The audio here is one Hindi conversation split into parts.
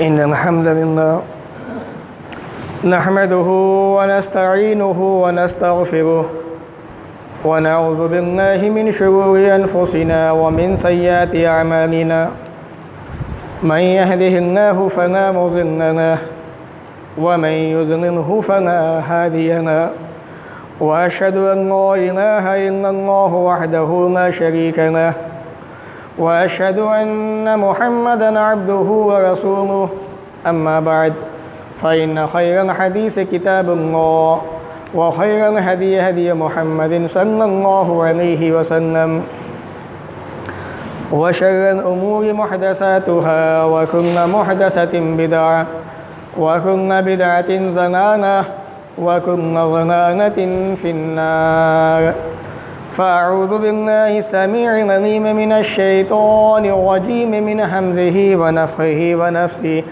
इन्नल हम्दलिल्लाह नहमदुहु व नस्तईनुहु व नस्तगफिरुह व नऊज़ु बिल्लाहि मिन शुरूरि अनफुसिना व मिन सय्यिआति अअमालिना मन यहदिहिल्लाहु फला मुज़िल्ल लहु व मन युज़लिल्हु फला हादिय लहु व अशहदु अन ला इलाहा इल्लल्लाहु वहदहु ला शरीका लहु व अशहदु अन्न मुहम्मदन अब्दुहु व रसूलुहु अम्मा बाद फ़इन्न खैरल हदीस किताबुल्लाह व खैरल हदी हदी मुहम्मदिन सल्लल्लाहु अलैहि वसल्लम व शर्रल उमूरि मुहदसातुहा व कुल्लु मुहदसतिन बिदअह व कुल्लु बिदअतिन ज़लालह व कुल्लु ज़लालतिन फिन्नार। फ़अऊज़ु बिल्लाहि समीइल अलीम मिनश शैतानिर रजीम मिन हम्ज़िहि व नफ़्ख़िहि व नफ़्सिहि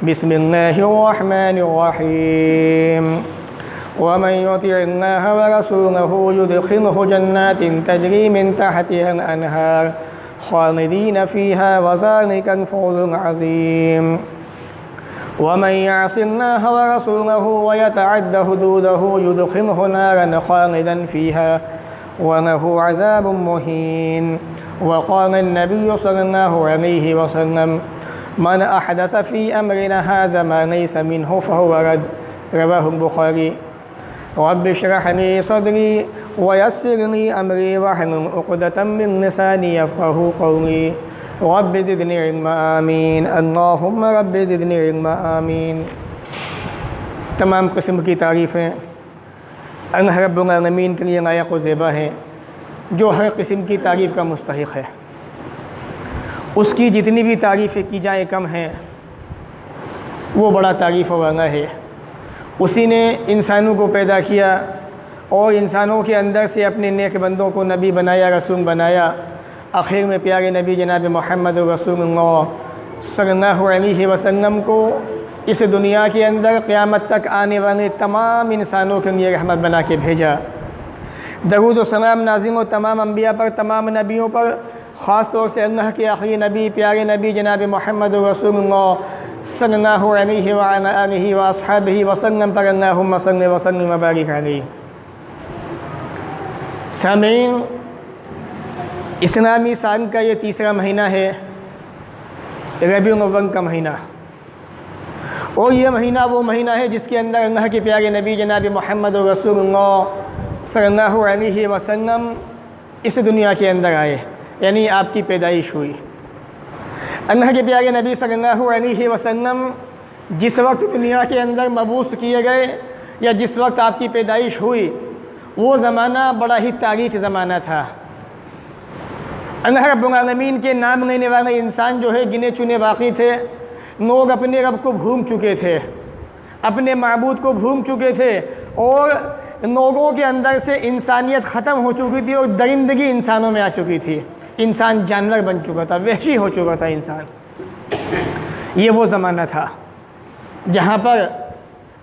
बिस्मिल्लाहिर रहमानिर रहीम। व मन युतिइल्लाह व रसूलहु युदखिलहु जन्नातिन तजरी मिन तहतिहल अनहार ख़ालिदीन फ़ीहा व ज़ालिकल फ़ौज़ुल अज़ीम। व मन यअसिल्लाह व रसूलहु व यतअद्द हुदूदहु युदखिलहु नारन ख़ालिदन फ़ीहा वलहु अज़ाबुम मुहीन। वक़ाल नबी सल्लल्लाहु अलैहि वसल्लम मन अहदस फ़ी अम्रिना हाज़ा मा लैसा मिन्हु फ़हुव रद्द। रवाहुल बुख़ारी। रब्बि इश्रह ली सदरी व यस्सिर ली अमरी वहलुल उक़दतम मिन लिसानी यफ़क़हू क़ौली। रब्बि ज़िदनी इल्मा आमीन। अल्लाहुम्मा रब्बि ज़िदनी इल्मा आमीन। तमाम किस्म की तारीफ़ें अल्लाह रब्बुल आलमीन के लिए लायक़ व ज़ेबा है, जो हर किस्म की तारीफ़ का मुस्तहिक़ है। उसकी जितनी भी तारीफ़ें की जाए कम हैं, वो बड़ा तारीफ़ वाला है। उसी ने इंसानों को पैदा किया और इंसानों के अंदर से अपने नेक बंदों को नबी बनाया, रसूल बनाया। आखिर में प्यारे नबी जनाब मोहम्मद रसूलुल्लाह सल्लल्लाहु अलैहि वसल्लम को इस दुनिया के अंदर क़यामत तक आने वाले तमाम इंसानों के लिए रहमत बना के भेजा। दरूद व सलाम नाज़िल हो तमाम अम्बिया पर, तमाम नबियों पर, ख़ास तौर से अल्लाह के आखिरी नबी प्यारे नबी जनाब मोहम्मद रसूलुल्लाह सल्लल्लाहु अलैहि व अला आलिहि व अस्हाबिहि वसल्लम पर अल्लाहुम्मा सल्लि व सल्लिम व बारिक अलैहि। सामीन, इस्लामी साल का ये तीसरा महीना है, रबीउल अव्वल का महीना। और ये महीना वो महीना है जिसके अंदर अल्लाह के प्यारे नबी जनाब मोहम्मद रसूलुल्लाह सल्लल्लाहु अलैहि वसल्लम इस दुनिया के अंदर आए, यानी आपकी पैदाइश हुई। अल्लाह के प्यारे नबी सल्लल्लाहु अलैहि वसल्लम जिस वक्त दुनिया के अंदर मबूस किए गए या जिस वक्त आपकी पैदाइश हुई, वो ज़माना बड़ा ही तारीख़ ज़माना था। अल्लाह रब्बुल आलमीन के नाम लेने वाले इंसान जो है गिने चुने बाकी थे। लोग अपने रब को भूल चुके थे, अपने माबूद को भूल चुके थे और लोगों के अंदर से इंसानियत ख़त्म हो चुकी थी और दरिंदगी इंसानों में आ चुकी थी। इंसान जानवर बन चुका था, वहशी हो चुका था इंसान। ये वो ज़माना था जहाँ पर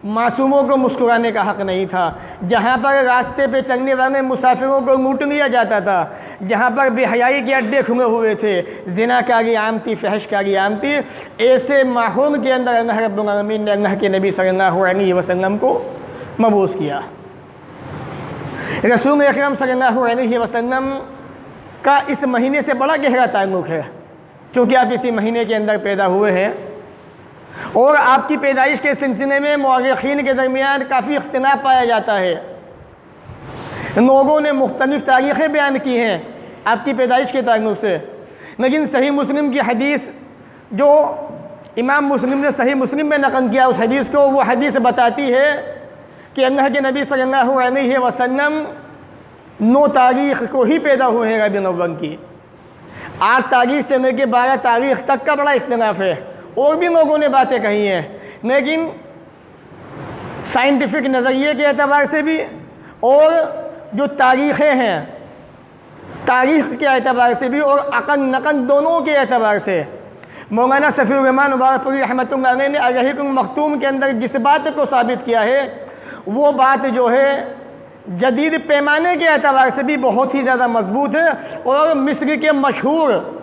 मासूमों को मुस्कुराने का हक़ नहीं था, जहाँ पर रास्ते पे चलने वाले मुसाफिरों को लूट लिया जाता था, जहाँ पर बेहयाई के अड्डे खुले हुए थे, ज़िनाकारी आम थी, फहशकारी आम थी। ऐसे माहौल के अंदर अल्लाह रब्बुल आलमीन ने अल्लाह के नबी सल्लल्लाहु अलैहि वसल्लम को मबूस किया। रसूल अकरम सल्लल्लाहु अलैहि वसल्लम का इस महीने से बड़ा गहरा ताल्लुक़ है, क्योंकि आप इसी महीने के अंदर पैदा हुए हैं। और आपकी पैदाइश के सिलसिले में मुअर्रिख़ीन के दरमियान काफ़ी इख्तिलाफ पाया जाता है। लोगों ने मुख्तलिफ़ तारीख़ें बयान की हैं आपकी पैदाइश के ताल्लुक़ से, लेकिन सही मुस्लिम की हदीस जो इमाम मुस्लिम ने सही मुस्लिम में नक़ल किया, उस हदीस को वो हदीस बताती है कि अल्लाह के नबी सल्लल्लाहु अलैहि वसल्लम 9 तारीख़ को ही पैदा हुए हैं रबीउल अव्वल की। 8 तारीख़ से लेकर 12 तारीख़ तक का बड़ा इख्तिलाफ है। और भी लोगों ने बातें कही हैं, लेकिन साइंटिफिक नज़रिए के एतबार से भी और जो तारीख़ें हैं तारीख़ के एतबार से भी और अक़ल नक़ल दोनों के एतबार से मौलाना शफ़ीउर रहमान मुबारकपुरी रहमतुल्लाह अलैह ने अर्रहीक़ुल मख़तूम के अंदर जिस बात को साबित किया है, वो बात जो है जदीद पैमाने के एतबार से भी बहुत ही ज़्यादा मजबूत है। और मिस्र के मशहूर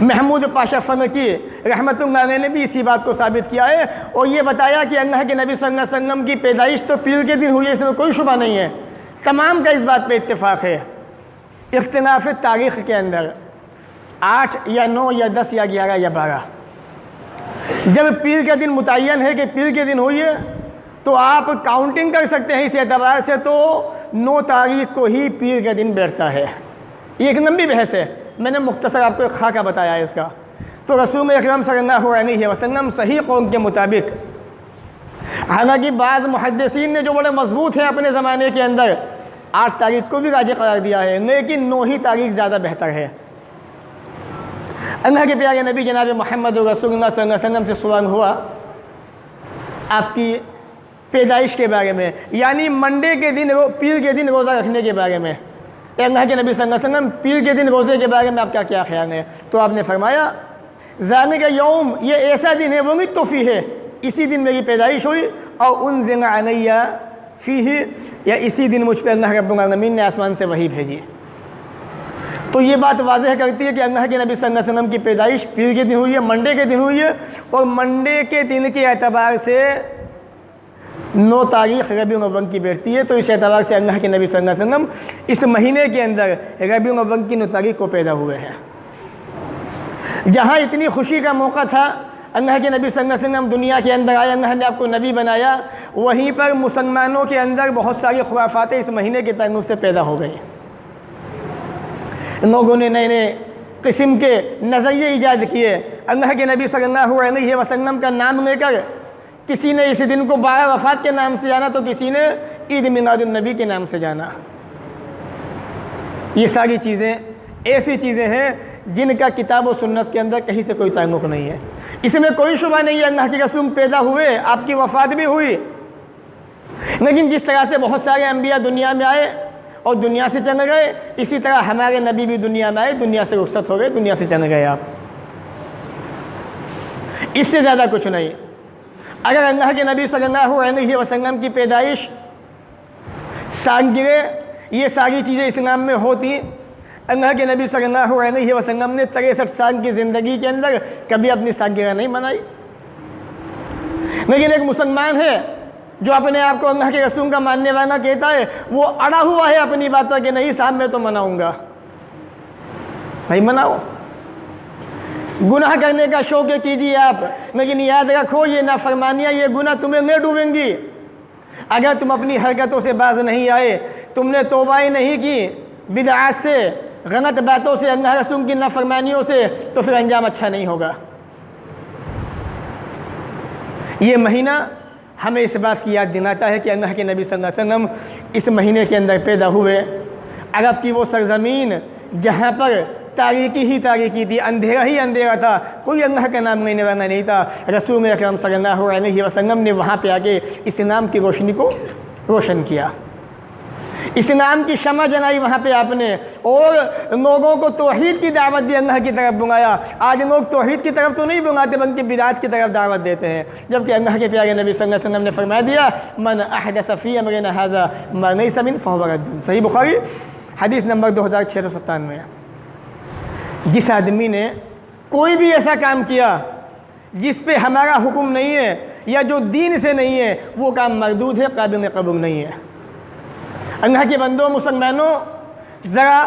महमूद पाशा फ़नकी रहमतुल्लाह अलैह ने भी इसी बात को साबित किया है और ये बताया कि अल्लाह के नबी सल्लल्लाहु अलैहि वसल्लम की पैदाइश तो पीर के दिन हुई है, इसमें कोई शुबा नहीं है। तमाम का इस बात पे इत्तेफाक है। इख्तिलाफ तारीख़ के अंदर 8 या 9 या 10 या 11 या 12, जब पीर का दिन मुतय्यन है कि पीर के दिन हुई है तो आप काउंटिंग कर सकते हैं। इस एतबार से तो 9 तारीख़ को ही पीर का दिन बैठता है। ये एक लंबी बहस है, मैंने मुख्तसर आपको एक खाका बताया है इसका। तो रसूल अकरम सल्लल्लाहु अलैहि वसल्लम सही कौल के मुताबिक, हालांकि बाज़ मुहद्दिसीन ने जो बड़े मजबूत हैं अपने ज़माने के अंदर 8 तारीख़ को भी राजी करार दिया है, लेकिन 9 ही तारीख़ ज़्यादा बेहतर है। अल्लाह के प्यारे नबी जनाब मोहम्मद रसूलुल्लाह सल्लल्लाहु अलैहि वसल्लम से सवाल हुआ आपकी पैदाइश के बारे में, यानी मंडे के दिन पीर के दिन रोज़ा रखने के बारे में। अल्लाह के नबी सल्लल्लाहु अलैहि वसल्लम पीर के दिन रोज़े के बारे में आपका क्या ख्याल है? तो आपने फरमाया ज़ालिका यौम, ये ऐसा दिन है, वो नहीं तोफ़ी है, इसी दिन मेरी पैदाइश हुई और उनज़िला अलैया फ़ीही, या इसी दिन मुझ पर अल्लाह रब्बुल आलमीन ने आसमान से वही भेजी। तो ये बात वाज़ेह करती है कि अल्लाह के नबी सल्लल्लाहु अलैहि वसल्लम की पैदाइश पीर के दिन हुई है, मंडे के दिन हुई है, और मंडे के दिन के एतबार से 9 तारीख़ रबीउल अव्वल की बैठती है। तो इस एतबार से अल्लाह के नबी सल्लल्लाहु अलैहि वसल्लम इस महीने के अंदर रबीउल अव्वल की 9 तारीख़ को पैदा हुए हैं। जहाँ इतनी खुशी का मौका था, अल्लाह के नबी सल्लल्लाहु अलैहि वसल्लम दुनिया के अंदर आए, अल्लाह ने आपको नबी बनाया, वहीं पर मुसलमानों के अंदर बहुत सारी खुराफातें इस महीने के ताल्लुक़ से पैदा हो गई। लोगों ने नए नए किस्म के नज़रिए ईजाद किए। अल्लाह के नबी सल्लल्लाहु अलैहि वसल्लम का नाम लेकर किसी ने इस दिन को 12 वफ़ात के नाम से जाना, तो किसी ने ईद मिलादुन्नबी के नाम से जाना। ये सारी चीज़ें ऐसी चीज़ें हैं जिनका किताब और सुन्नत के अंदर कहीं से कोई ताल्लुक़ नहीं है। इसमें कोई शुबा नहीं है अल्लाह के रसूल पैदा हुए, आपकी वफ़ात भी हुई, लेकिन जिस तरह से बहुत सारे अम्बिया दुनिया में आए और दुनिया से चले गए, इसी तरह हमारे नबी भी दुनिया में आए, दुनिया से रुखसत हो गए, दुनिया से चले गए आप। इससे ज़्यादा कुछ नहीं। अगर अल्लाह के नबी सल्लल्लाहु अलैहि वसल्लम की पैदाइश, सालगिरह, ये सारी चीज़ें इस्लाम में होती, अल्लाह के नबी सल्लल्लाहु अलैहि वसल्लम ने 63 साल की ज़िंदगी के अंदर कभी अपनी सालगिरह नहीं मनाई। लेकिन एक मुसलमान है जो अपने आप को अल्लाह के रसूल का मानने वाला कहता है, वो अड़ा हुआ है अपनी बात पर कि नहीं साहब मैं तो मनाऊंगा। नहीं मनाओ, गुनाह करने का शौक़ कीजिए आप, लेकिन याद रखो ये नाफरमानियाँ, ये गुनाह तुम्हें नहीं डूबेंगी। अगर तुम अपनी हरकतों से बाज नहीं आए, तुमने तौबा ही नहीं की बिदअत से, गलत बातों से, अल्लाह रसूल की नाफरमानियों से, तो फिर अंजाम अच्छा नहीं होगा। ये महीना हमें इस बात की याद दिलाता है कि अल्लाह के नबी सल्लल्लाहु अलैहि वसल्लम इस महीने के अंदर पैदा हुए। अरब की वो सरज़मीन जहाँ पर तारीकी ही तारीकी थी, अंधेरा ही अंधेरा था, कोई अल्लाह का नाम लेने वाला नहीं था, रसूल अकरम सल्लल्लाहु अलैहि वसल्लम ने वहाँ पे आके इस्लाम की रोशनी को रोशन किया, इस्लाम की शमा जलाई वहाँ पे आपने, और लोगों को तौहीद की दावत दी, अल्लाह की तरफ बुलाया। आज लोग तौहीद की तरफ तो नहीं बुलाते बल्कि बिदात की तरफ दावत देते हैं, जबकि अल्लाह के प्यारे नबी सल्लल्लाहु अलैहि वसल्लम ने फरमा दिया मन अहदस फी अमरिना हाज़ा मा लैसा मिन्हु फहुव रद्दुन। सही बुखारी हदीस नंबर 2697। जिस आदमी ने कोई भी ऐसा काम किया जिस पे हमारा हुक्म नहीं है या जो दीन से नहीं है, वो काम मरदूद है, काबिल कबूल नहीं है। अल्लाह के बंदों मुसलमानों, ज़रा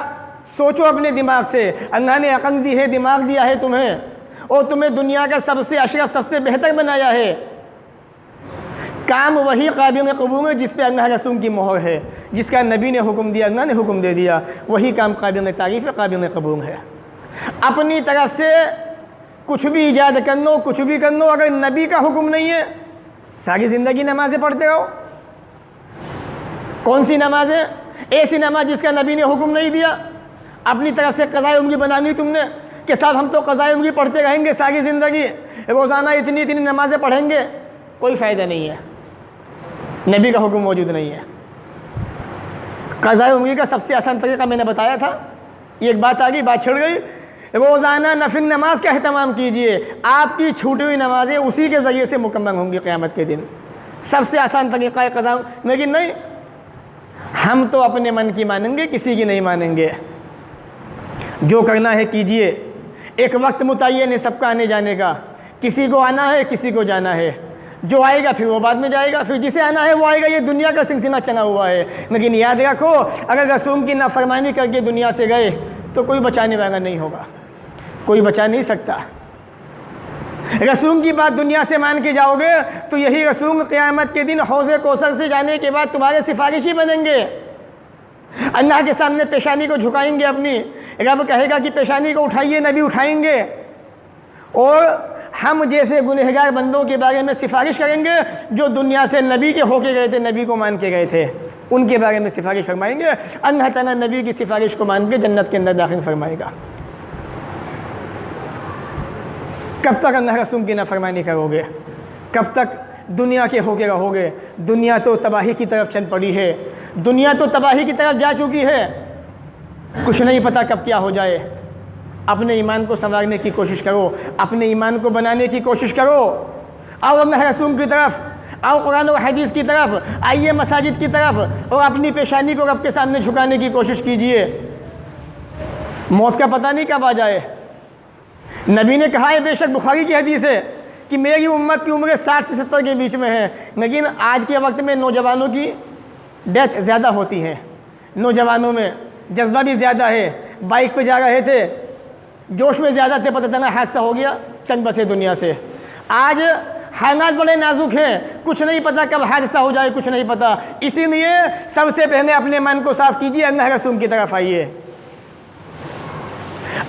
सोचो अपने दिमाग से, अल्लाह ने अक़ल दी है, दिमाग दिया है तुम्हें, और तुम्हें दुनिया का सबसे अशरफ, सबसे बेहतर बनाया है। काम वही काबिल कबूल है जिस पे अल्लाह रसूल की मोहर है, जिसका नबी ने हुक्म दिया, अल्लाह ने हुक्म दे दिया, वही काम काबिल तारीफ़ है, काबिल कबूल है। अपनी तरफ से कुछ भी ईजाद कर लो, कुछ भी कर लो, अगर नबी का हुक्म नहीं है, सारी ज़िंदगी नमाज़ें पढ़ते रहो। कौन सी नमाज़ें? ऐसी नमाज जिसका नबी ने हुक्म नहीं दिया। अपनी तरफ से क़ज़ाए उम्री बनानी तुमने कि साहब हम तो क़ज़ाए उम्री पढ़ते रहेंगे सारी ज़िंदगी, रोज़ाना इतनी इतनी नमाज़ें पढ़ेंगे, कोई फ़ायदा नहीं है, नबी का हुक्म मौजूद नहीं है। क़ज़ाए उम्री का सबसे आसान तरीक़ा मैंने बताया था, एक बात आ गई, बात छिड़ गई। रोज़ाना नफिल नमाज का अहतमाम कीजिए, आपकी छूटी हुई नमाज़ें उसी के ज़रिए से मुकम्मल होंगी क़यामत के दिन। सबसे आसान तरीक़ा है क़ज़ा, लेकिन नहीं, हम तो अपने मन की मानेंगे, किसी की नहीं मानेंगे। जो करना है कीजिए, एक वक्त मुतय्यन है सबका आने जाने का, किसी को आना है किसी को जाना है, जो आएगा फिर वो बाद में जाएगा, फिर जिसे आना है वो आएगा। ये दुनिया का सिलसिला चला हुआ है। लेकिन याद रखो, अगर रसूल की नाफरमानी करके दुनिया से गए तो कोई बचाने वाला नहीं होगा, कोई बचा नहीं सकता। रसूल की बात दुनिया से मान के जाओगे तो यही रसूल क़यामत के दिन हौज़े कौसर से जाने के बाद तुम्हारे सिफारिशी बनेंगे। अल्लाह के सामने पेशानी को झुकाएंगे अपनी, रब कहेगा कि पेशानी को उठाइए, नबी उठाएंगे और हम जैसे गुनहगार बंदों के बारे में सिफारिश करेंगे जो दुनिया से नबी के होके गए थे, नबी को मान के गए थे, उनके बारे में सिफारिश फरमाएंगे। अल्लाह ताला नबी की सिफारिश को मान के जन्नत के अंदर दाखिल फरमाएगा। कब तक अल्लाह रसूल की नाफरमानी करोगे? कब तक दुनिया के होके रहोगे? दुनिया तो तबाही की तरफ चल पड़ी है, दुनिया तो तबाही की तरफ जा चुकी है, कुछ नहीं पता कब क्या हो जाए। अपने ईमान को संवारने की कोशिश करो, अपने ईमान को बनाने की कोशिश करो। आओ अल्लाह रसूल की तरफ, आओ कुरान और हदीस की तरफ, आइए मसाजिद की तरफ और अपनी पेशानी को रब के सामने झुकाने की कोशिश कीजिए। मौत का पता नहीं कब आ जाए। नबी ने कहा है, बेशक बुखारी की हदीस है कि मेरी उम्मत की उम्र 60 से 70 के बीच में है, लेकिन आज के वक्त में नौजवानों की डेथ ज़्यादा होती है, नौजवानों में जज्बा भी ज़्यादा है। बाइक पे जा रहे थे, जोश में ज़्यादा थे, पता चला हादसा हो गया, चंद बसे दुनिया से। आज हालात बड़े नाजुक हैं, कुछ नहीं पता कब हादसा हो जाए, कुछ नहीं पता। इसीलिए सबसे पहले अपने मन को साफ़ कीजिए, अल्लाह रसूल की तरफ आइए।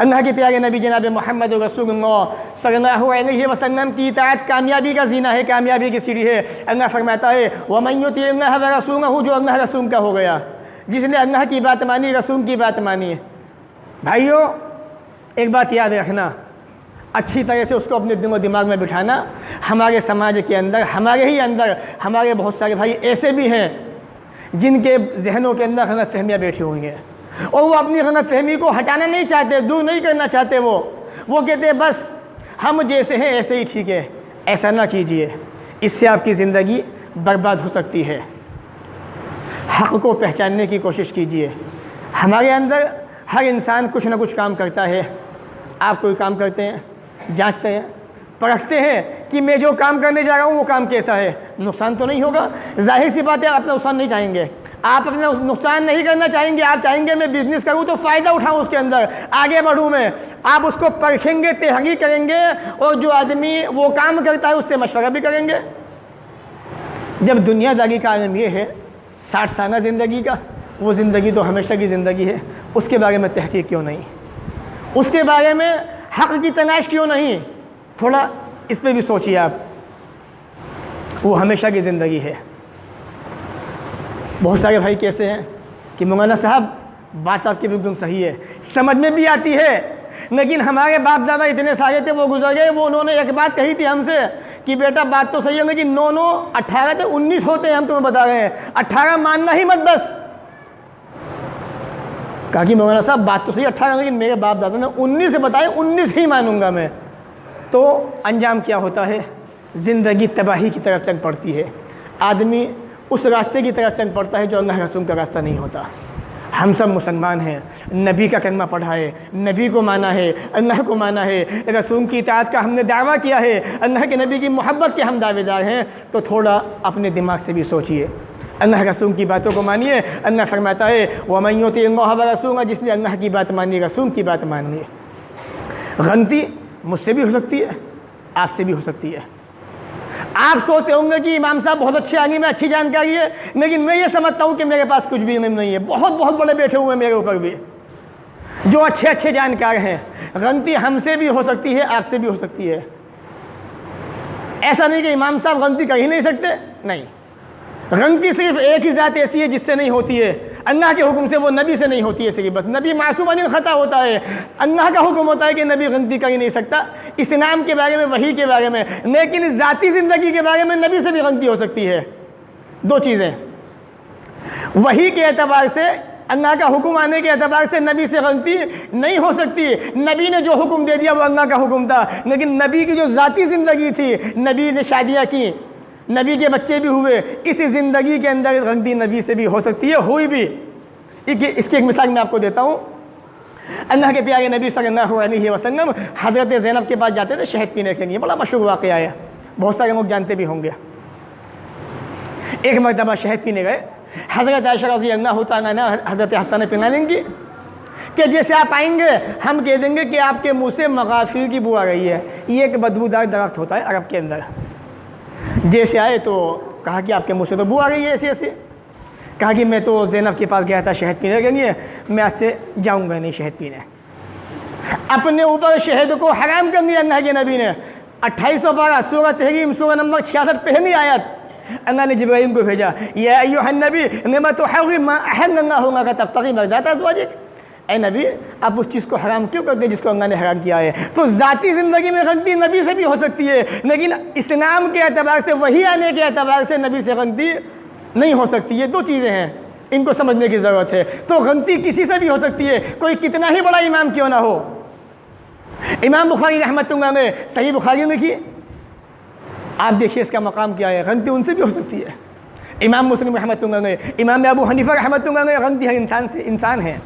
अल्लाह के प्यारे नबी जनाब मोहम्मद रसूलुल्लाह सल्लल्लाहु अलैहि वसल्लम की इताअत कामयाबी का जीना है, कामयाबी की सीढ़ी है। अल्लाह फरमाता है वमन युतिअल्लाह व रसूलहु, जो अल्लाह रसूल का हो गया, जिसने अल्लाह की बात मानी, रसूल की बात मानी। भाइयों, एक बात याद रखना, अच्छी तरह से उसको अपने दिलो दिमाग में बिठाना। हमारे समाज के अंदर, हमारे ही अंदर, हमारे बहुत सारे भाई ऐसे भी हैं जिनके जहनों के अंदर गलत फहमियाँ बैठी हुई हैं और वो अपनी गलत फहमी को हटाना नहीं चाहते, दूर नहीं करना चाहते। वो कहते हैं बस हम जैसे हैं ऐसे ही ठीक है। ऐसा ना कीजिए, इससे आपकी ज़िंदगी बर्बाद हो सकती है। हक़ को पहचानने की कोशिश कीजिए। हमारे अंदर हर इंसान कुछ ना कुछ काम करता है। आप कोई काम करते हैं, जांचते हैं, परखते हैं कि मैं जो काम करने जा रहा हूँ वो काम कैसा है, नुकसान तो नहीं होगा। जाहिर सी बात है आप अपना नुकसान नहीं चाहेंगे, आप अपना नुकसान नहीं करना चाहेंगे। आप चाहेंगे मैं बिज़नेस करूँ तो फ़ायदा उठाऊँ, उसके अंदर आगे बढ़ूँ मैं। आप उसको परखेंगे, तहक़ीक़ करेंगे और जो आदमी वो काम करता है उससे मशवरा भी करेंगे। जब दुनियादारी का आलम ये है 60 साल ज़िंदगी का, वो ज़िंदगी तो हमेशा की ज़िंदगी है, उसके बारे में तहक़ीक़ क्यों नहीं, उसके बारे में हक़ की तलाश क्यों नहीं? थोड़ा इस पे भी सोचिए आप। वो हमेशा की ज़िंदगी है। बहुत सारे भाई कैसे हैं कि मौलाना साहब बात आपकी बिल्कुल सही है, समझ में भी आती है, लेकिन हमारे बाप दादा इतने सारे थे वो गुजर गए, वो उन्होंने एक बात कही थी हमसे कि बेटा बात तो सही है लेकिन 9 18 थे 19 होते हैं, हम तुम्हें बता रहे हैं 18 मानना ही मत बस। कहा कि मौलाना साहब बात तो सही 18, लेकिन मेरे बाप दादा ने 19 से बताए, 19 ही मानूंगा मैं। तो अंजाम क्या होता है? ज़िंदगी तबाही की तरफ चल पड़ती है। आदमी उस रास्ते की तरफ चल पड़ता है जो अल्लाह रसूल का रास्ता नहीं होता। हम सब मुसलमान हैं, नबी का कलमा पढ़ा है, नबी को माना है, अल्लाह को माना है, रसूल की इताअत का हमने दावा किया है, अल्लाह के नबी की मोहब्बत के हम दावेदार हैं। तो थोड़ा अपने दिमाग से भी सोचिए, अल्लाह रसूल की बातों को मानिए। अल्लाह फरमाता है वमन युतिअल्लाह व रसूलहु, जिसने अल्लाह की बात मानी, रसूल की बात मानी। गलती मुझसे भी हो सकती है, आपसे भी हो सकती है। आप सोचते होंगे कि इमाम साहब बहुत अच्छे आलिम है, अच्छी जानकारी है, लेकिन मैं ये समझता हूँ कि मेरे पास कुछ भी नहीं है। बहुत बहुत बड़े बैठे हुए हैं मेरे ऊपर भी जो अच्छे अच्छे जानकार हैं। गलती हमसे भी हो सकती है, आपसे भी हो सकती है। ऐसा नहीं कि इमाम साहब गलती कर ही नहीं सकते, नहीं। गलती सिर्फ एक ही ज़ात ऐसी है जिससे नहीं होती है, अल्लाह के हुक्म से, वो नबी से नहीं होती है सिर्फ बस। नबी मासूम अनिल ख़ता होता है, अल्लाह का हुक्म होता है कि नबी गलती कर ही नहीं सकता, इस्लाम के बारे में, वही के बारे में। लेकिन ज़ाती ज़िंदगी के बारे में नबी से भी गलती हो सकती है। दो चीज़ें, वही के एतबार से, अल्लाह का हुक्म आने के एतबार से नबी से गलती नहीं हो सकती। नबी ने जो हुक्म दे दिया वो अल्लाह का हुक्म था, लेकिन नबी की जो ज़ाती ज़िंदगी थी, नबी ने शादियाँ की, नबी के बच्चे भी हुए, इसी ज़िंदगी के अंदर गलती नबी से भी हो सकती है, हुई भी। इसकी एक मिसाल मैं आपको देता हूँ। अल्लाह के प्यारे नबी सल्लल्लाहु अलैहि वसल्लम हज़रत ज़ैनब के पास जाते थे शहद पीने के लिए, बड़ा मशहूर वाक़या है, बहुत सारे लोग जानते भी होंगे। एक मरतबा शहद पीने गए, हज़रत आयशा रज़ियल्लाहु तआला अन्हा हज़रत हफ्सा ने पिला देंगी कि जैसे आप आएंगे हम कह देंगे कि आपके मुंह से मगाफिर की बू आ रही है। ये एक बदबूदार दरख्त होता है अरब के अंदर। जैसे आए तो कहा कि आपके मुंह से तो बू आ रही है ऐसे ऐसे। कहा कि मैं तो ज़ैनब के पास गया था शहद पीने के लिए, मैं आज से जाऊँगा नहीं शहद पीने। अपने ऊपर शहद को हराम कर दिया अल्लाह के नबी ने। 28 बार सूरह तहरीम सूरह नंबर 66 पहली आयत अल्लाह ने जिब्राइल को भेजा, या अय्युहन नबी लिमा तुहर्रिम मा अहल्लल्लाहु लक तब्तगी मर्ज़ात अज़वाजिक। ए नबी, आप उस चीज़ को हराम क्यों करते हैं जिसको अल्लाह ने हराम किया है। तो ज़ाती ज़िंदगी में गलती नबी से भी हो सकती है, लेकिन इस्लाम के एतबार से, वही आने के एतबार से नबी से गलती नहीं हो सकती। ये दो चीज़ें हैं, इनको समझने की ज़रूरत है। तो गलती किसी से भी हो सकती है, कोई कितना ही बड़ा इमाम क्यों ना हो। इमाम बुखारी रहमतुल्लाह ने सही बुखारी लिखी, आप देखिए इसका मकाम क्या है, गलती उनसे भी हो सकती है। इमाम मुस्लिम रहमतुल्लाह ने, इमाम अबू हनीफा रहमतुल्लाह ने, गलती हर इंसान से इंसान है।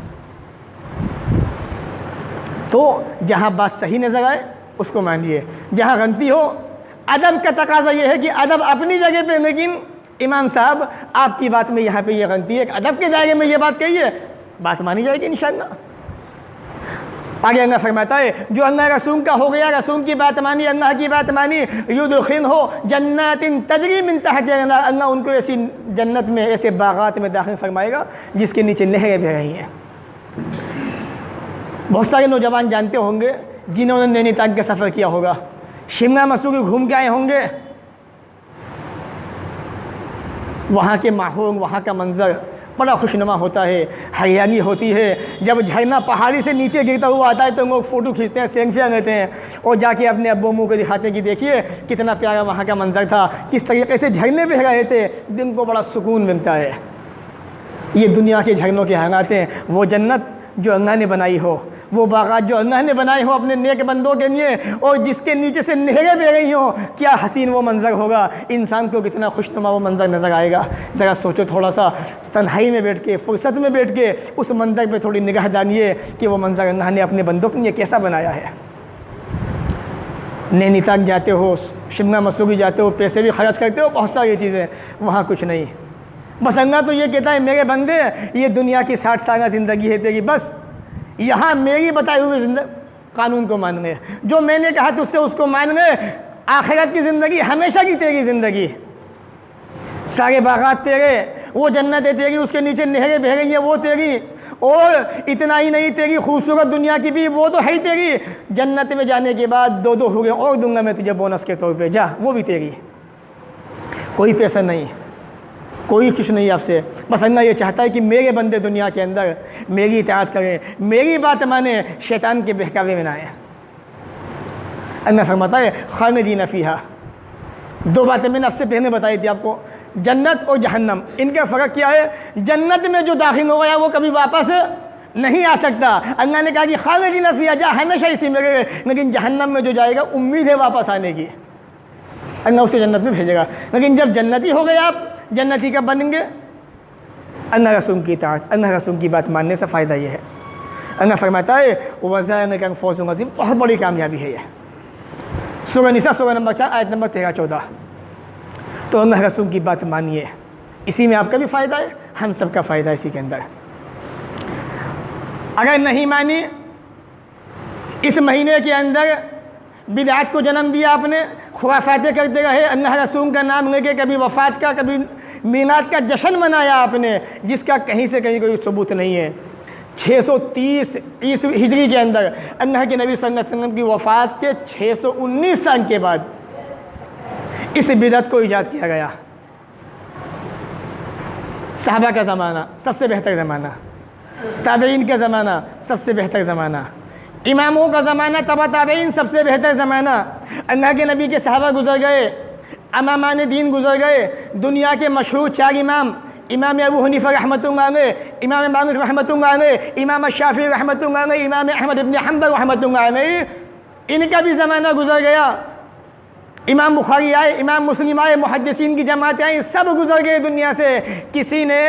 तो जहाँ बात सही नज़र आए उसको मानिए, जहाँ गलती हो, अदब का तकाजा ये है कि अदब अपनी जगह पे, लेकिन इमाम साहब आपकी बात में यहाँ पे ये गलती है, अदब के दायरे में ये बात कहिए, बात मानी जाएगी इंशाअल्लाह। आगे अल्लाह फरमाता है जो अल्लाह रसूल का हो गया, रसूल की बात मानी, अल्लाह की बात मानी, युदखिलहु जन्नातिन तजरी मिन तहतिहा अल-अनहार, अल्लाह उनको ऐसी जन्नत में, ऐसे बागात में दाखिल फरमाएगा जिसके नीचे नहरें बह रही हैं। बहुत सारे नौजवान जानते होंगे जिन्होंने नैनीताल का सफ़र किया होगा, शिमला मसूरी घूम के आए होंगे। वहाँ के माहौल, वहाँ का मंज़र बड़ा खुशनुमा होता है, हरियाली होती है। जब झरना पहाड़ी से नीचे गिरता हुआ आता है तो लोग फ़ोटो खींचते हैं, सेल्फियाँ लेते हैं और जाके अपने अब्बू अम्मू को दिखाते हैं कि देखिए कितना प्यारा वहाँ का मंज़र था, किस तरीके से झरने बह रहे थे, दिल को बड़ा सुकून मिलता है। ये दुनिया के झरनों के हालात हैं, वो जन्नत जो अल्लाह ने बनाई हो, वो बागात जो अल्लाह ने बनाए हो अपने नेक बंदों के लिए, और जिसके नीचे से नहरें बह रही हों, क्या हसीन वो मंज़र होगा। इंसान को कितना खुशनुमा वो मंज़र नज़र आएगा। ज़रा सोचो, थोड़ा सा तन्हाई में बैठ के, फुर्सत में बैठ के उस मंज़र पे थोड़ी निगाह डालिए कि वो मंज़र अल्लाह ने अपने बंदों के लिए कैसा बनाया है। नैनीताल जाते हो, शिमला मसूरी जाते हो, पैसे भी खर्च करते हो, बहुत सारी चीज़ें, वहाँ कुछ नहीं। बस अल्लाह तो ये कहता है मेरे बंदे, ये दुनिया की 60 साल ज़िंदगी है तेरी, बस यहाँ मेरी बताई हुई कानून को मान ले, जो मैंने कहा तुझसे उसको मान ले। आखिरत की ज़िंदगी हमेशा की तेरी ज़िंदगी, सारे बागात तेरे, वो जन्नत है तेरी, उसके नीचे नहरें बह रही हैं वो तेरी, और इतना ही नहीं, तेरी खूबसूरत दुनिया की भी वो तो है ही तेरी। जन्नत में जाने के बाद 2 हुए और दूंगा मैं तुझे बोनस के तौर पे, जा, वो भी तेरी। कोई पैसा नहीं, कोई कुछ नहीं आपसे, बस अल्लाह ये चाहता है कि मेरे बंदे दुनिया के अंदर मेरी इताअत करें, मेरी बात माने, शैतान के बहकावे में ना आए। अल्लाह फरमाता है खालिदीन फ़ीहा। 2 बातें मैंने आपसे पहले बताई थी आपको, जन्नत और जहन्नम, इनका फ़र्क क्या है। जन्नत में जो दाखिल हो गया वो कभी वापस नहीं आ सकता। अल्लाह ने कहा कि खालिदीन फ़ीहा, जा हमेशा इसी में रहे, लेकिन जहन्नम में जो जाएगा उम्मीद है वापस आने की, अल्लाह उसे जन्नत में भेजेगा। लेकिन जब जन्नती हो गए आप, जन्नती कब बनेंगे, अल्लाह रसूल की इताअत, अल्लाह रसूल की बात मानने से फ़ायदा ये है। अल्लाह फरमाता है वज़ालिका फ़ौज़ुन अज़ीम, बहुत बड़ी कामयाबी है ये। सूरह निसा सूरह नंबर 4 आयत नंबर 13-14। तो अल्लाह रसूल की बात मानिए, इसी में आपका भी फ़ायदा है, हम सब का फ़ायदा है इसी के अंदर। अगर नहीं मानी, इस महीने के अंदर बिदअत को जन्म दिया आपने, खुराफातें करते रहे, अल्लाह रसूल का नाम लेके कभी वफ़ात का, कभी मीलाद का जश्न मनाया आपने, जिसका कहीं से कहीं कोई सबूत नहीं है। 630 ईस्वी हिजरी के अंदर अल्लाह के नबी सल्लल्लाहु अलैहि वसल्लम की वफ़ात के 619 साल के बाद इस बिदअत को ईजाद किया गया। सहाबा का ज़माना सबसे बेहतर ज़माना, ताबईन का ज़माना सबसे बेहतर ज़माना, इमामों का ज़माना, तबा ताबईन सबसे बेहतर ज़माना। अल्लाह के नबी के सहाबा गुज़र गए, इमामान दीन गुज़र गए, दुनिया के मशहूर 4 इमाम, इमाम अबू हनीफा रहमतुल्लाह अलैह, इमाम मालिक रहमतुल्लाह अलैह, इमाम शाफी रहमतुल्लाह अलैह, इमाम अहमद इब्न हंबल रहमतुल्लाह अलैह, इनका भी ज़माना गुज़र गया। इमाम बुखारी आए, इमाम मुस्लिम आए, मुहद्दिसीन की जमातें आई, सब गुज़र गए दुनिया से। किसी ने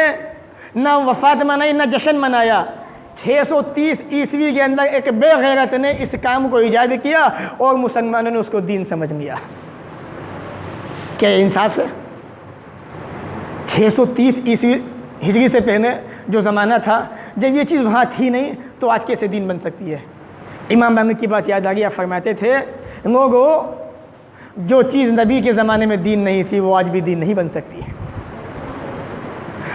न वफ़ात मनाई न जश्न मनाया। 630 ईस्वी के अंदर एक बेगैरत ने इस काम को ईजाद किया और मुसलमानों ने उसको दीन समझ लिया। क्या इंसाफ है? 630 ईस्वी हिजरी से पहले जो ज़माना था, जब ये चीज़ वहाँ थी नहीं, तो आज कैसे दीन बन सकती है? इमाम बानी की बात याद आ गई। आप फरमाते थे, लोगों जो चीज़ नबी के ज़माने में दीन नहीं थी वो आज भी दीन नहीं बन सकती है।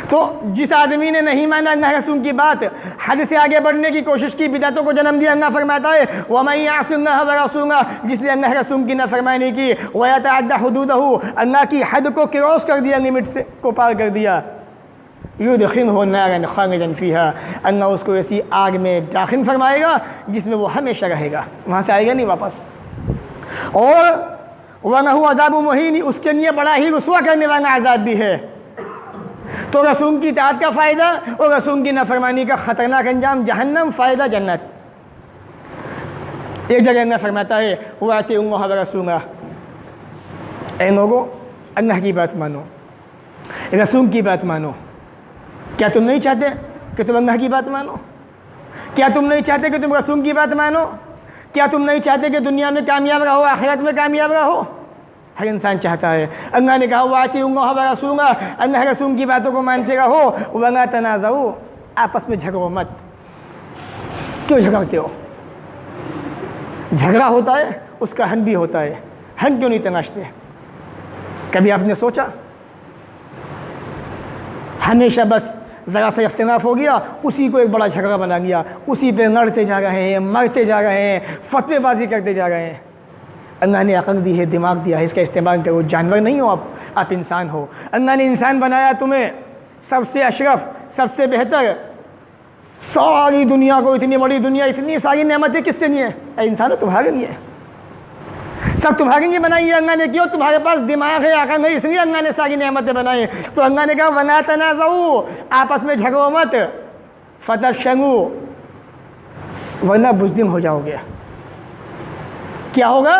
तो जिस आदमी ने नहीं माना अल्लाह रसूल की बात, हद से आगे बढ़ने की कोशिश की, बिदअतों को जन्म दिया, अल्लाह फरमाता है वमन यअसिल्लाह व रसूलह, जिसने अल्लाह रसूल की नाफरमानी की, व यतअद्दा हुदूदहू, अल्लाह की हद को क्रॉस कर दिया, लिमिट से को पार कर दिया, युदखिलहु नारन खालिदन फीहा, अल्लाह उसको ऐसी आग में दाखिल फरमाएगा जिसमें वो हमेशा रहेगा, वहाँ से आएगा नहीं वापस। और वलहु अज़ाबुन मुहीन, उसके लिए बड़ा ही रुसवा करने वाला अज़ाब भी है। तो रसूल की इताअत का फ़ायदा और रसूल की नाफरमानी का ख़तरनाक अंजाम जहन्नम, फ़ायदा जन्नत। एक जगह अल्लाह फरमाता है वातिउल्लाह व रसूलह, ऐ लोगों अल्लाह की बात मानो, रसूल की बात मानो। क्या तुम नहीं चाहते कि तुम अल्लाह की बात मानो? क्या तुम नहीं चाहते कि तुम रसूल की बात मानो? क्या तुम नहीं चाहते कि दुनिया में कामयाब रहो, आखिरत में कामयाब रहो? हर इंसान चाहता है। अल्लाह ने कहा वातिउल्लाह व रसूलह, अल्लाह रसूल की बातों को मानते रहो, वला तनाज़ऊ, आपस में झगड़ो मत। क्यों झगड़ते हो? झगड़ा होता है उसका हल भी होता है, हल क्यों नहीं तलाशते? कभी आपने सोचा? हमेशा बस ज़रा सा इख्तिलाफ हो गया, उसी को एक बड़ा झगड़ा बना लिया, उसी पे लड़ते जा रहे हैं, मरते जा रहे हैं, फतवेबाजी करते जा रहे हैं। अल्लाह ने अक़ल दी है, दिमाग दिया है, इसका इस्तेमाल करो। जानवर नहीं हो आप इंसान हो। अल्लाह ने इंसान बनाया तुम्हें, सबसे अशरफ, सबसे बेहतर। सारी दुनिया को, इतनी बड़ी दुनिया, इतनी सारी नेमतें किसके लिए? इंसान हो, तुम्हारे लिए। सब तुम्हारे लिए बनाई है अल्लाह ने। क्यों? तुम्हारे पास दिमाग है, अक़ल नहीं, इसलिए अल्लाह ने सारी नेमतें बनाई। तो अल्लाह ने कहा वला तनाज़ऊ, आपस में झगड़ो मत, फतशनु, वरना बुज़दिल हो जाओगे। क्या होगा?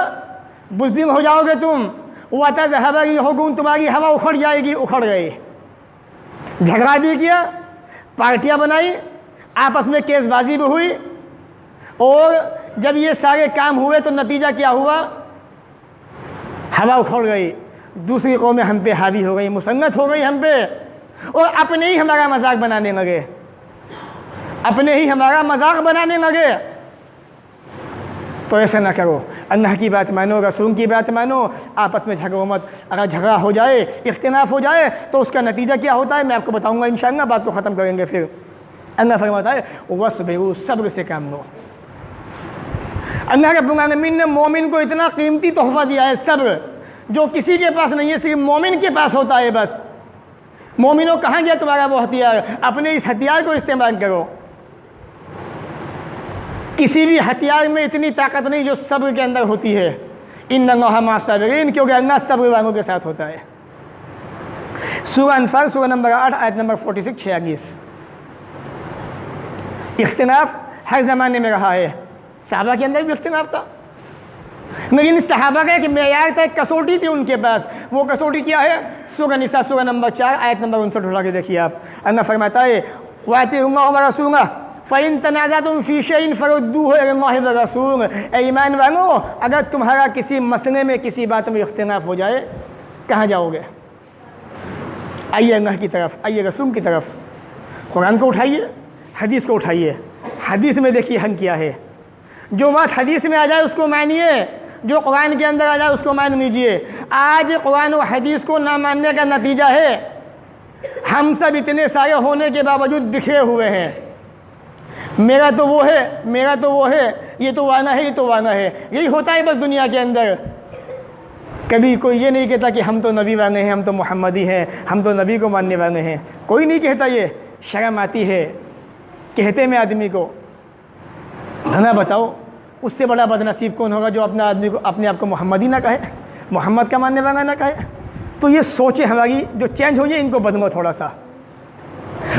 बुज़दिल हो जाओगे तुम। वतज़हब रिहुकुम, तुम्हारी हवा उखड़ जाएगी। उखड़ गई। झगड़ा भी किया, पार्टियां बनाई, आपस में केसबाजी भी हुई, और जब ये सारे काम हुए तो नतीजा क्या हुआ? हवा उखड़ गई, दूसरी कौमें हम पे हावी हो गई, मुसन्नत हो गई हम पे, और अपने ही हमारा मजाक बनाने लगे, अपने ही हमारा मजाक बनाने लगे। तो ऐसा ना करो, अल्लाह की बात मानो, रसूल की बात मानो, आपस में झगड़ो मत। अगर झगड़ा हो जाए, इख्तिलाफ हो जाए, तो उसका नतीजा क्या होता है मैं आपको बताऊंगा इंशाअल्लाह। बात को ख़त्म करेंगे फिर। अल्लाह फरमाता है वस्बिरु, सब्र से काम लो। अल्लाह रब्बुल आलमीन ने मोमिन को इतना कीमती तोहफ़ा दिया है, सब्र, जो किसी के पास नहीं है, सिर्फ मोमिन के पास होता है। बस मोमिनो, कहाँ गया तुम्हारा वो हथियार? अपने इस हथियार को इस्तेमाल करो। किसी भी हथियार में इतनी ताकत नहीं जो सब्र के अंदर होती है। इन्नल्लाह मअस-साबिरीन, क्योंकि अल्लाह सब्र वालों के साथ होता है। सूरह अनफाल, सूरह नंबर 8, आयत नंबर 46-46। इख्तिलाफ हर ज़माने में रहा है, सहाबा के अंदर भी इख्तिलाफ था, लेकिन सहाबा का एक मेयार था, एक कसौटी थी उनके पास। वो कसौटी क्या है? सूरह निसा, सूरह नंबर 4, आयत नंबर 59 उठा के देखिए आप। अल्लाह फरमाता है वातिउल्लाह व रसूलह फ़इन तनाज़अतुम फ़ी शैइन फरुद्दूहु इलल्लाहि व रसूल। ए ईमान वालों, अगर तुम्हारा किसी मसले में, किसी बात में इख्तिलाफ हो जाए, कहाँ जाओगे? आइए अल्लाह की तरफ, आइए रसूल की तरफ। कुरान को उठाइए, हदीस को उठाइए। हदीस में देखिए हल क्या है। जो बात हदीस में आ जाए उसको मानिए, जो कुरान के अंदर आ जाए उसको मान लीजिए। आज कुरान और हदीस को ना मानने का नतीजा है हम सब इतने सारे होने के बावजूद बिखरे हुए हैं। मेरा तो वो है, मेरा तो वो है, ये तो वाना है, ये तो वाना है। यही होता है बस दुनिया के अंदर। कभी कोई ये नहीं कहता कि हम तो नबी वाले हैं, हम तो मोहम्मदी हैं, हम तो नबी को मानने वाले हैं। कोई नहीं कहता। ये शर्म आती है कहते में आदमी को। भला बताओ, उससे बड़ा बदनसीब कौन होगा जो अपना आदमी को, अपने आप को मोहम्मदी ना कहे, मोहम्मद का मानने वाला ना कहे। तो ये सोचे हमारी जो चेंज हो जाए, इनको बदलो थोड़ा सा।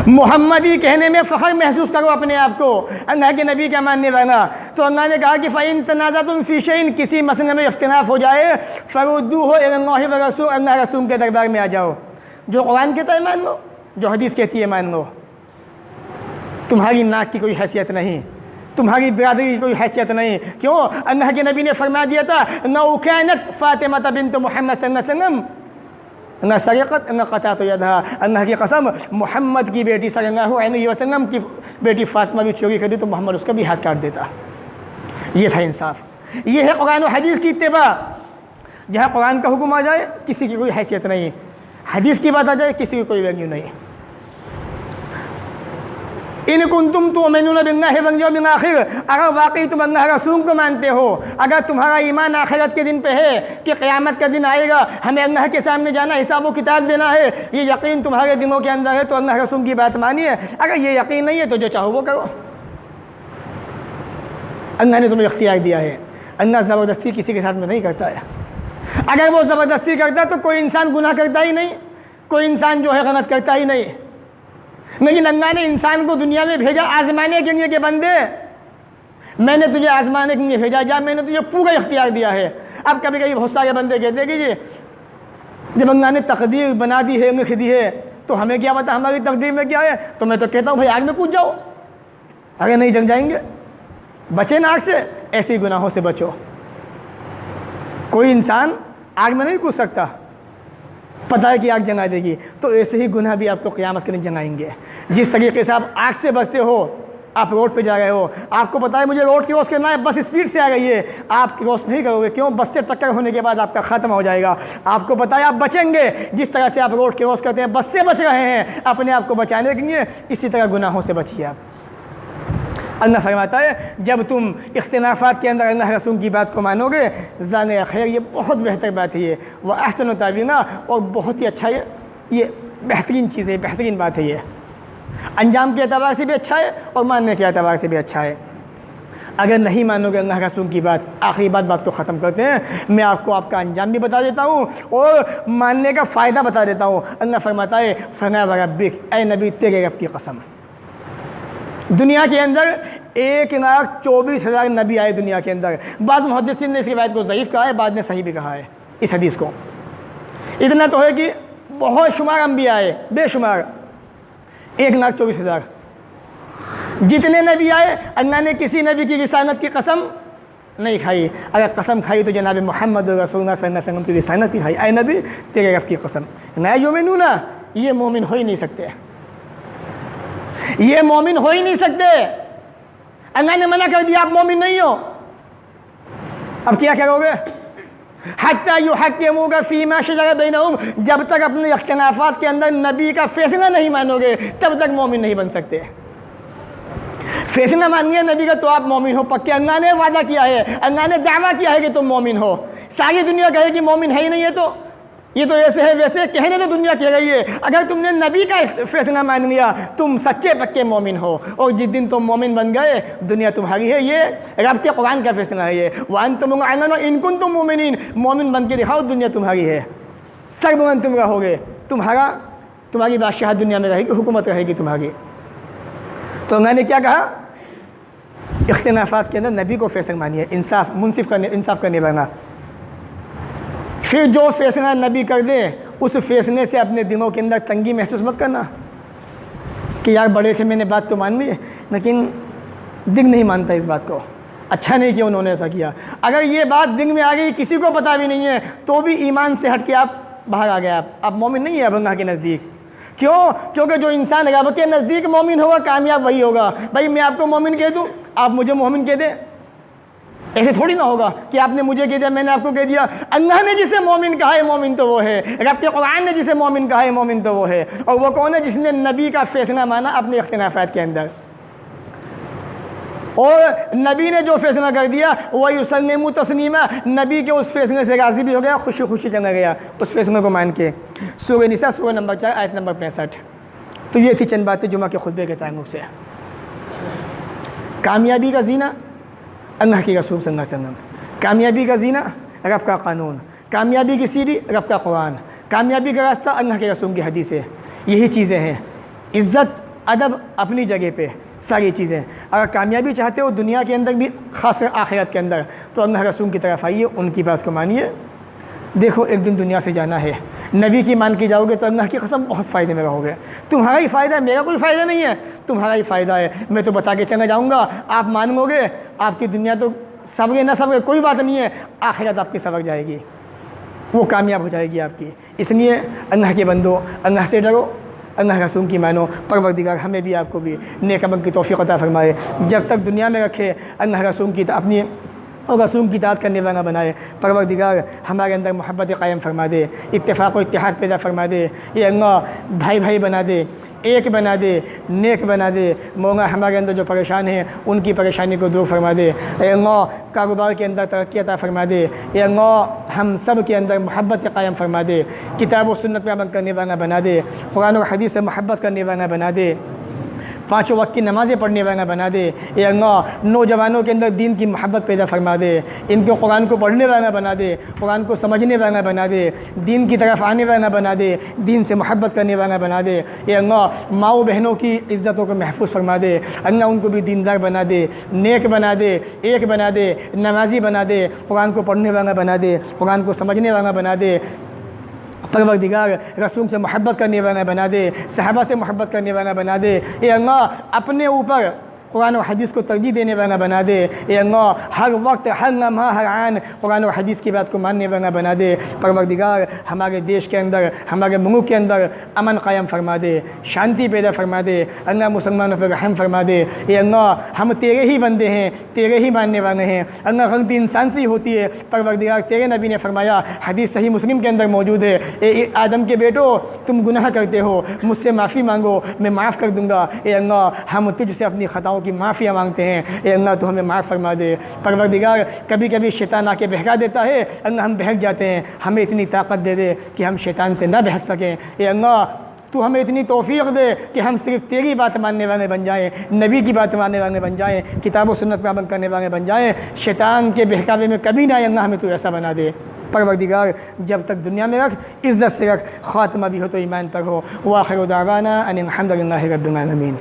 मोहम्मदी कहने में फ़ख्र महसूस करो अपने आप को, अल्लाह के नबी का मानने वाला। तो अल्लाह ने कहा कि फ़इन तनाज़अतुम फ़ी शैइन, किसी मसले में इख्तिलाफ हो जाए, फरुद्दूहु इलल्लाहि व रसूल, अल्लाह रसूल के दरबार में आ जाओ। जो कुरान कहता है मान लो, जो हदीस कहती है मान लो। तुम्हारी नाक की कोई हैसियत नहीं, तुम्हारी बिरादरी की कोई हैसियत नहीं। क्यों? अल्लाह के नबी ने फरमा दिया था नौकानत फ़ातिमा बिन्त मोहम्मद सल्लल्लाहु अलैहि वसल्लम न सरक़त न क़तअत यदहा, अल्लाह की कसम मोहम्मद की बेटी सल्लल्लाहु अलैहि वसल्लम की बेटी फ़ातिमा भी चोरी कर दी तो मोहम्मद उसका भी हाथ काट देता। ये था इंसाफ, ये है कुरान और हदीस की इत्तिबा। जहाँ कुरान का हुक्म आ जाए किसी की कोई हैसियत नहीं, हदीस की बात आ जाए किसी की कोई वैल्यू नहीं। इन कुंतुम तुमिनून बिल्लाहि वल यौमिल आखिर, अगर वाकई तुम अल्लाह रसूल को मानते हो, अगर तुम्हारा ईमान आखिरत के दिन पे है कि क़यामत का दिन आएगा, हमें अल्लाह के सामने जाना, हिसाब व किताब देना है, ये यकीन तुम्हारे दिलों के अंदर है तो अल्लाह रसूल की बात मानिए। अगर ये यकीन नहीं है तो जो चाहो वो करो। अल्लाह ने तुम्हें इख्तियार दिया है, अल्लाह ज़बरदस्ती किसी के साथ में नहीं करता है। अगर वो ज़बरदस्ती करता तो कोई इंसान गुनाह करता ही नहीं, कोई इंसान जो है गलत करता ही नहीं। लेकिन अल्लाह ने इंसान को दुनिया में भेजा आजमाने के लिए कि बंदे मैंने तुझे आजमाने के लिए भेजा, जा मैंने तुझे पूरा इख्तियार दिया है। अब कभी कभी बहुत सारे बंदे कहते हैं कि ये जब अल्लाह ने तकदीर बना दी है, लिख दी है, तो हमें क्या पता हमारी तकदीर में क्या है। तो मैं तो कहता हूँ भाई आग में कूद जाओ, अगर नहीं जल जाएंगे, बचे ना आग से, ऐसे ही गुनाहों से बचो। कोई इंसान आग में नहीं कूद सकता, पता है कि आग जला देगी, तो ऐसे ही गुनाह भी आपको क़यामत के दिन जलाएंगे। जिस तरीके से आप आग से बचते हो, आप रोड पे जा रहे हो, आपको पता है मुझे रोड क्रॉस करना है, बस स्पीड से आ गई है, आप क्रॉस नहीं करोगे। क्यों? बस से टक्कर होने के बाद आपका ख़त्म हो जाएगा। आपको पता है आप बचेंगे, जिस तरह से आप रोड क्रॉस करते हैं, बस से बच रहे हैं अपने आप को बचाने के लिए, इसी तरह गुनाहों से बचिए आप। अल्लाह फरमाता है जब तुम इख्तिलाफ़ात के अंदर अल्लाह रसूल की बात को मानोगे, ज़ाने खैर, ये बहुत बेहतर बात है, ये वह अहसन ताबीना, और बहुत ही अच्छा है, ये बेहतरीन चीज़ है, बेहतरीन बात है। ये अंजाम के एतबार से भी अच्छा है और मानने के एतबार से भी अच्छा है। अगर नहीं मानोगे अल्लाह रसूल की बात, आखिरी बात को ख़त्म करते हैं, मैं आपको आपका अंजाम भी बता देता हूँ और मानने का फ़ायदा बता देता हूँ। अल्लाह फरमाता है फना व रब्बिक, ऐ नबी तेरे रब की कसम, दुनिया के अंदर 1,24,000 नबी आए दुनिया के अंदर। बाद मुहद्दिसीन ने इस रिवायत को ज़ईफ़ कहा है, बाद ने सही भी कहा है इस हदीस को। इतना तो है कि बहुत शुमार अम्बिया आए, बेशुमार, 1,24,000 जितने नबी आए, अल्लाह ने किसी नबी की रिसालत की कसम नहीं खाई। अगर कसम खाई तो जनाब मोहम्मद रसूलुल्लाह सल्लल्लाहु अलैहि वसल्लम की रिसालत की खाई। ऐ नबी तेरे रब की कसम, ना युमिनूना, ये मोमिन हो ही नहीं सकते, ये मोमिन हो ही नहीं सकते। अल्लाह ने मना कर दिया आप मोमिन नहीं हो। अब क्या करोगे? हत्ता युहक्किमूका फीमा शजरा बैनहुम, जब तक अपने इख्तिलाफात के अंदर नबी का फैसला नहीं मानोगे तब तक मोमिन नहीं बन सकते। फैसला मानिए नबी का तो आप मोमिन हो पक्के। अल्लाह ने वादा किया है, अल्लाह ने दावा किया है कि तुम मोमिन हो। सारी दुनिया कहे कि मोमिन है ही नहीं है, तो ये तो ऐसे है वैसे कहने तो दुनिया कह रही है। अगर तुमने नबी का फैसला मान लिया तुम सच्चे पक्के मोमिन हो, और जिस दिन तुम मोमिन बन गए दुनिया तुम्हारी है। ये रब के कुरान का फैसला है। ये वन तुम इनकुन तुम मोमिन, मोमिन बन के दिखाओ, दुनिया तुम्हारी है, सर्वमन तुम रहोगे, तुम्हारी बादशाह दुनिया में रहेगी, हुकूमत रहेगी तुम्हारी। तो उन्होंने क्या कहा? इख्तिलाफात के अंदर नबी को फैसला मानिए, इंसाफ करने लगना। फिर जो फैसला नबी कर दे उस फैसले से अपने दिलों के अंदर तंगी महसूस मत करना कि यार बड़े थे मैंने बात तो मान ली, लेकिन दिल नहीं मानता इस बात को, अच्छा नहीं किया उन्होंने ऐसा किया। अगर ये बात दिल में आ गई, किसी को पता भी नहीं है, तो भी ईमान से हट के आप बाहर आ गए, आप मोमिन नहीं है अल्लाह के नज़दीक। क्यों? क्योंकि जो इंसान रब के नज़दीक मोमिन होगा कामयाब वही होगा। भाई मैं आपको मोमिन कह दूँ, आप मुझे मोमिन कह दें, ऐसे थोड़ी ना होगा कि आपने मुझे कह दिया मैंने आपको कह दिया। अल्लाह ने जिसे मोमिन कहा है मोमिन तो वो है, रब के कुरान ने जिसे मोमिन कहा है मोमिन तो वो है। और वो कौन है? जिसने नबी का फैसला माना अपने इख्तिलाफात के अंदर, और नबी ने जो फैसला कर दिया वही युसल्लिमु तस्लीमा, नबी के उस फैसले से राज़ी भी हो गया, खुशी खुशी चला गया उस फैसले को मान के। सूरह निसा सूरह नंबर 4 आयत नंबर 65। तो ये थी चंद बातें जुमा के खुतबे के ताल्लुक़ से। कामयाबी का जीना अल्लाह की रसूल सल्लल्लाहु अलैहि वसल्लम, कामयाबी का जीना रब का कानून, कामयाबी की सीढ़ी रब का कुरान, कामयाबी का रास्ता अल्लाह के रसूल की हदीस है। यही चीज़ें हैं, इज़्ज़त अदब अपनी जगह पे, सारी चीज़ें। अगर कामयाबी चाहते हो दुनिया के अंदर भी, ख़ासकर आखिरत के अंदर, तो अल्लाह रसूल की तरफ आइए, उनकी बात को मानिए। देखो एक दिन दुनिया से जाना है, नबी की मान की जाओगे तो अल्लाह की कसम बहुत फ़ायदे में रहोगे। तुम्हारा ही फ़ायदा है, मेरा कोई फ़ायदा नहीं है, तुम्हारा ही फ़ायदा है। मैं तो बता के चला जाऊँगा, आप मानोगे, आपकी दुनिया तो सबके ना सबके कोई बात नहीं है, आखिरत आपकी सबक जाएगी, वो कामयाब हो जाएगी आपकी। इसलिए अल्लाह के बंदो, अल्लाह से डरो, अल्लाह रसूल की मानो। परवरदिगार हमें भी आपको भी नेक अमल की तौफीक अता फरमाए। जब तक दुनिया में रखे अल्लाह रसूल की अपनी और रसूल की इताअत करने वाला बनाए। परवरदिगार हमारे अंदर मोहब्बत कायम फरमा दे, इत्तेफाक व इत्तेहाद पैदा फरमा दे। ये अल्लाह भाई भाई बना दे, एक बना दे, नेक बना दे। मौला हमारे अंदर जो परेशान हैं उनकी परेशानी को दूर फरमा दे। ए अल्लाह कारोबार के अंदर तरक्की अता फरमा दे। ए अल्लाह हम सब के अंदर मोहब्बत कायम फरमा दे, किताब और सुन्नत पर अमल करने वाला बना दे, कुरान और हदीस से मोहब्बत करने वाला बना दे, पाँचों वक्त की नमाज़ें पढ़ने वाला बना दे। या अल्लाह नौजवानों के अंदर दीन की मोहब्बत पैदा फरमा दे, इनको कुरान को पढ़ने वाला बना दे, कुरान को समझने वाला बना दे, दीन की तरफ आने वाला बना दे, दीन से मोहब्बत करने वाला बना दे। या अल्लाह माओ बहनों की इज़्ज़तों को महफूज फरमा दे, अल्लाह उनको भी दीनदार बना दे, नेक बना दे, एक बना दे, नमाजी बना दे, कुरान को पढ़ने वाला बना दे, कुरान को समझने वाला बना दे। परवरदिगार रसूल से मोहब्बत करने वाला बना दे, सहाबा से मोहब्बत करने वाला बना दे। ये अल्लाह अपने ऊपर कुरान और हदीस को तरजीह देने वाला बना दे। ये अल्लाह हर वक्त, हर लम्हा, हर आन कुरान और हदीस की बात को मानने वाला बना दे। परवरदिगार हमारे देश के अंदर, हमारे मुल्क के अंदर अमन कायम फरमा दे, शांति पैदा फरमा दे। अल्लाह मुसलमानों पर रहम फरमा दे। ये अल्लाह हम तेरे ही बंदे हैं, तेरे ही मानने वाले हैं। अल्लाह गलती इंसान से ही होती है। परवरदिगार तेरे नबी ने फरमाया, हदीस सही मुस्लिम के अंदर मौजूद है, ए आदम के बेटो तुम गुनाह करते हो, मुझसे माफ़ी मांगो, मैं माफ़ कर दूँगा। ए अल्लाह हम तुझसे अपनी ख़ताओं की माफ़िया मांगते हैं। ए अल्लाह तो हमें माफ़ फरमा दे। परवरदिगार कभी कभी शैतान आके बहका देता है, अल्लाह हम बहक जाते हैं, हमें इतनी ताकत दे दे कि हम शैतान से ना बहक सकें। ए अल्लाह तू हमें इतनी तौफीक दे कि हम सिर्फ तेरी बात मानने वाले बन जाएँ, नबी की बात मानने वाले बन जाएँ, किताब और सुन्नत पर अमल करने वाले बन जाएँ। शैतान के बहकावे में कभी ना अल्लाह हमें तू ऐसा बना दे। परवरदिगार जब तक दुनिया में रख, इज़्ज़त से रख, ख़ात्मा भी हो तो ईमान पर हो। व आखिर दावाना अनिल हम्दुलिल्लाहि रब्बिल आलमीन।